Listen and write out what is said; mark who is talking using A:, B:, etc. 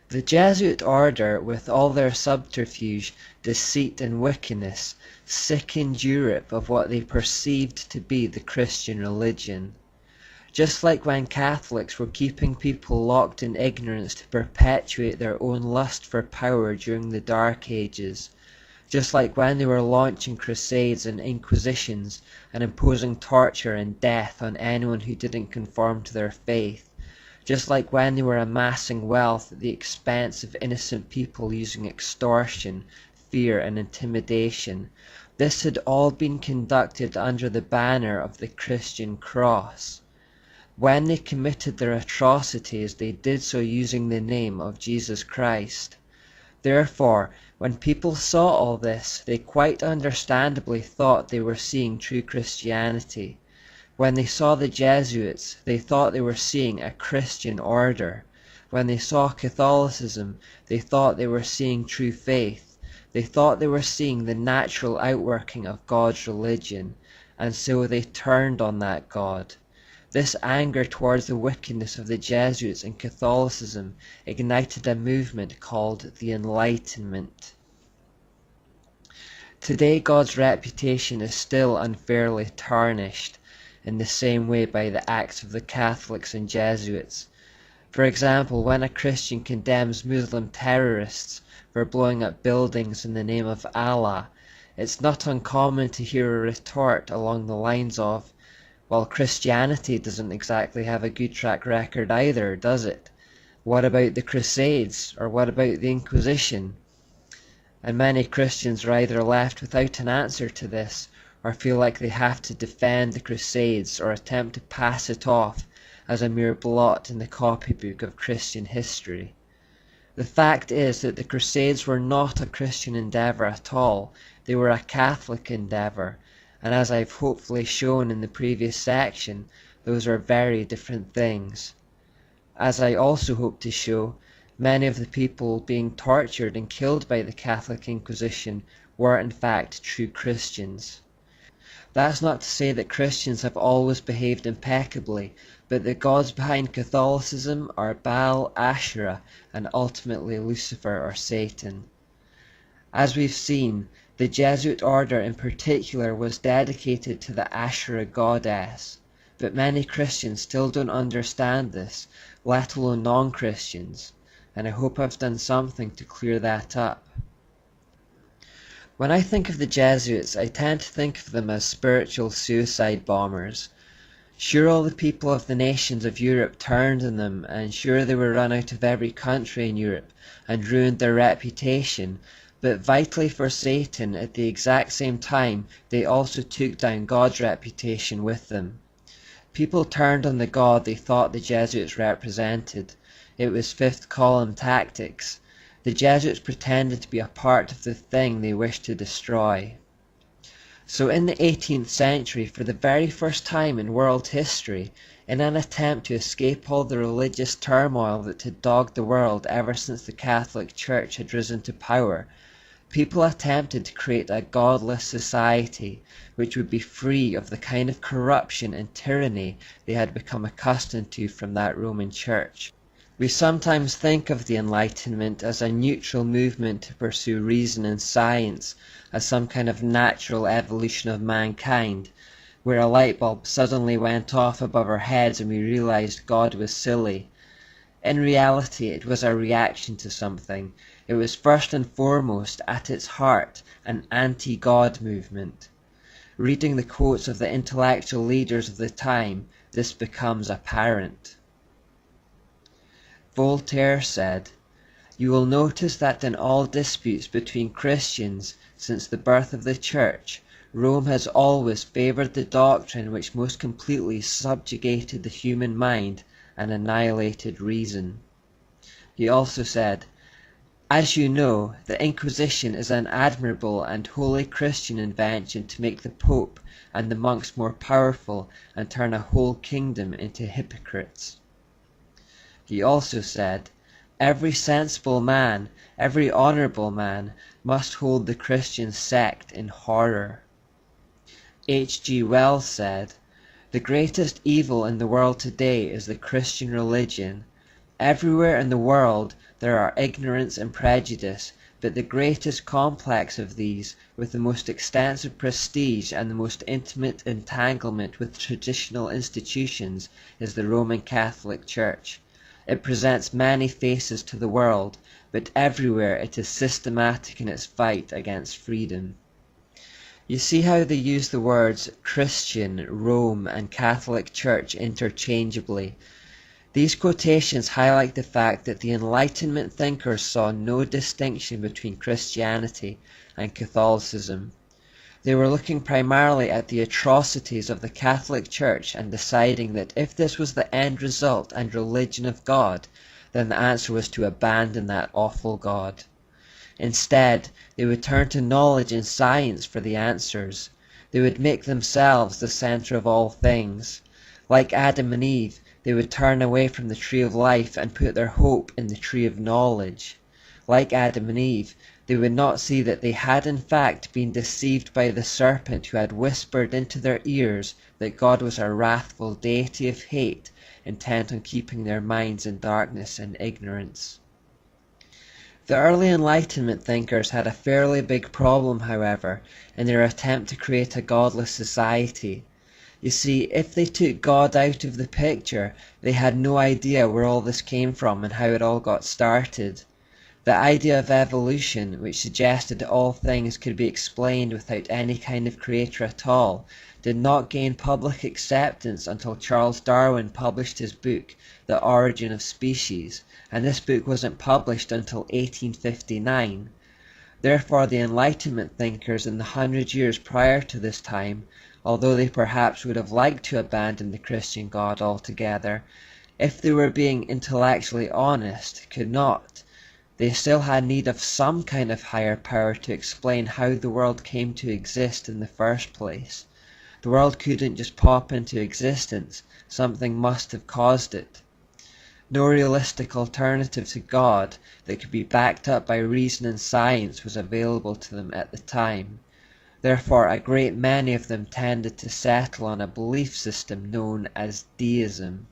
A: The Jesuit order, with all their subterfuge, deceit, and wickedness, sickened Europe of what they perceived to be the Christian religion. Just like when Catholics were keeping people locked in ignorance to perpetuate their own lust for power during the Dark Ages, just like when they were launching crusades and inquisitions and imposing torture and death on anyone who didn't conform to their faith, just like when they were amassing wealth at the expense of innocent people using extortion, fear, and intimidation, this had all been conducted under the banner of the Christian cross. When they committed their atrocities, they did so using the name of Jesus Christ. Therefore, when people saw all this, they quite understandably thought they were seeing true Christianity. When they saw the Jesuits, they thought they were seeing a Christian order. When they saw Catholicism, they thought they were seeing true faith. They thought they were seeing the natural outworking of God's religion, and so they turned on that God. This anger towards the wickedness of the Jesuits and Catholicism ignited a movement called the Enlightenment. Today, God's reputation is still unfairly tarnished in the same way by the acts of the Catholics and Jesuits. For example, when a Christian condemns Muslim terrorists for blowing up buildings in the name of Allah, it's not uncommon to hear a retort along the lines of, "Well, Christianity doesn't exactly have a good track record either, does it? What about the Crusades, or what about the Inquisition?" And many Christians are either left without an answer to this, or feel like they have to defend the Crusades or attempt to pass it off as a mere blot in the copybook of Christian history. The fact is that the Crusades were not a Christian endeavour at all, they were a Catholic endeavour, and as I've hopefully shown in the previous section, those are very different things. As I also hope to show, many of the people being tortured and killed by the Catholic Inquisition were in fact true Christians. That's not to say that Christians have always behaved impeccably, but the gods behind Catholicism are Baal, Asherah, and ultimately Lucifer or Satan. As we've seen, the Jesuit order in particular was dedicated to the Asherah goddess, but many Christians still don't understand this, let alone non-Christians, and I hope I've done something to clear that up. When I think of the Jesuits, I tend to think of them as spiritual suicide bombers. Sure, all the people of the nations of Europe turned on them, and sure they were run out of every country in Europe and ruined their reputation, but vitally for Satan, at the exact same time, they also took down God's reputation with them. People turned on the God they thought the Jesuits represented. It was fifth column tactics. The Jesuits pretended to be a part of the thing they wished to destroy. So in the 18th century, for the very first time in world history, in an attempt to escape all the religious turmoil that had dogged the world ever since the Catholic Church had risen to power, people attempted to create a godless society which would be free of the kind of corruption and tyranny they had become accustomed to from that Roman Church. We sometimes think of the Enlightenment as a neutral movement to pursue reason and science, as some kind of natural evolution of mankind, where a light bulb suddenly went off above our heads and we realized God was silly. In reality, it was a reaction to something. It was first and foremost, at its heart, an anti-God movement. Reading the quotes of the intellectual leaders of the time, this becomes apparent. Voltaire said, "You will notice that in all disputes between Christians since the birth of the Church, Rome has always favoured the doctrine which most completely subjugated the human mind and annihilated reason." He also said, "As you know, the Inquisition is an admirable and wholly Christian invention to make the Pope and the monks more powerful and turn a whole kingdom into hypocrites." He also said, "Every sensible man, every honourable man, must hold the Christian sect in horror." H.G. Wells said, "The greatest evil in the world today is the Christian religion. Everywhere in the world there are ignorance and prejudice, but the greatest complex of these, with the most extensive prestige and the most intimate entanglement with traditional institutions, is the Roman Catholic Church. It presents many faces to the world, but everywhere it is systematic in its fight against freedom. You see how they use the words Christian, Rome, and Catholic Church interchangeably. These quotations highlight the fact that the Enlightenment thinkers saw no distinction between Christianity and Catholicism. They were looking primarily at the atrocities of the Catholic Church and deciding that if this was the end result and religion of God, then the answer was to abandon that awful God. Instead, they would turn to knowledge and science for the answers. They would make themselves the center of all things. Like Adam and Eve, they would turn away from the tree of life and put their hope in the tree of knowledge. Like Adam and Eve, they would not see that they had in fact been deceived by the serpent who had whispered into their ears that God was a wrathful deity of hate, intent on keeping their minds in darkness and ignorance. The early Enlightenment thinkers had a fairly big problem, however, in their attempt to create a godless society. You see, if they took God out of the picture, they had no idea where all this came from and how it all got started. The idea of evolution, which suggested that all things could be explained without any kind of creator at all, did not gain public acceptance until Charles Darwin published his book, The Origin of Species, and this book wasn't published until 1859. Therefore, the Enlightenment thinkers in the 100 years prior to this time, although they perhaps would have liked to abandon the Christian God altogether, if they were being intellectually honest, could not. They still had need of some kind of higher power to explain how the world came to exist in the first place. The world couldn't just pop into existence, something must have caused it. No realistic alternative to God that could be backed up by reason and science was available to them at the time. Therefore, a great many of them tended to settle on a belief system known as deism.